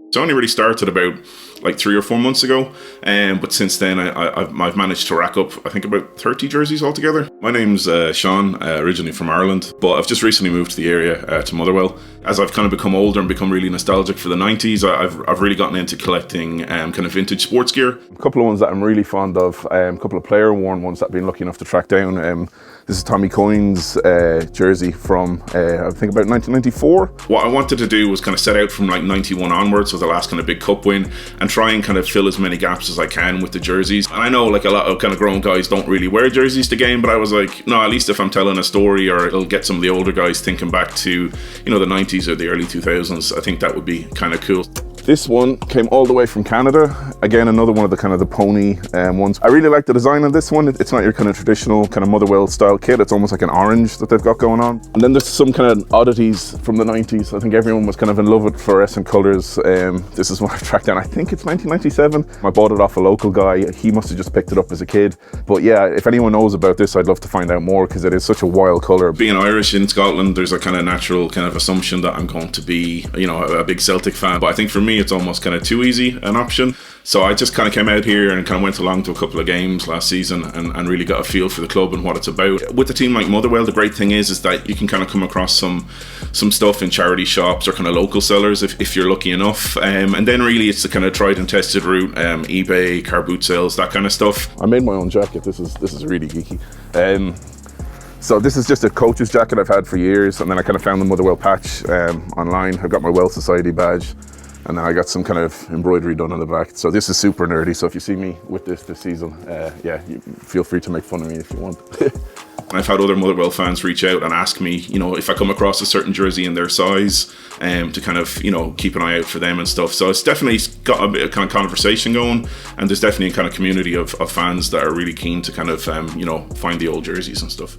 It's only really started about like 3 or 4 months ago, but since then I've managed to rack up I think about 30 jerseys altogether. My name's Sean, originally from Ireland, but I've just recently moved to the area, to Motherwell. As I've kind of become older and become really nostalgic for the 90s, I've really gotten into collecting kind of vintage sports gear. A couple of ones that I'm really fond of, a couple of player worn ones that I've been lucky enough to track down. This is Tommy Coyne's jersey from I think about 1994. What I wanted to do was kind of set out from like 91 onwards, so the last kind of big cup win, and try and kind of fill as many gaps as I can with the jerseys. And I know like a lot of kind of grown guys don't really wear jerseys to game, but I was like, no, at least if I'm telling a story, or it'll get some of the older guys thinking back to, you know, the 90s or the early 2000s, I think that would be kind of cool. This one came all the way from Canada. Again, another one of the kind of the pony ones. I really like the design of this one. It's not your kind of traditional kind of Motherwell style kit. It's almost like an orange that they've got going on. And then there's some kind of oddities from the 90s. I think everyone was kind of in love with fluorescent colors. This is what I tracked down. I think it's 1997. I bought it off a local guy. He must have just picked it up as a kid. But yeah, if anyone knows about this, I'd love to find out more, because it is such a wild color. Being Irish in Scotland, there's a kind of natural kind of assumption that I'm going to be, you know, a big Celtic fan. But I think for me, it's almost kind of too easy an option. So I just kind of came out here and kind of went along to a couple of games last season and really got a feel for the club and what it's about. With a team like Motherwell, the great thing is that you can kind of come across some stuff in charity shops or kind of local sellers if you're lucky enough. And then really it's the kind of tried and tested route, eBay, car boot sales, that kind of stuff. I made my own jacket. This is really geeky. So this is just a coach's jacket I've had for years, and then I kind of found the Motherwell patch online. I've got my Well Society badge, and then I got some kind of embroidery done on the back. So this is super nerdy, so if you see me with this season, yeah, you feel free to make fun of me if you want. I've had other Motherwell fans reach out and ask me, you know, if I come across a certain jersey in their size, to kind of, you know, keep an eye out for them and stuff. So it's definitely got a bit of kind of conversation going, and there's definitely a kind of community of fans that are really keen to kind of, you know, find the old jerseys and stuff.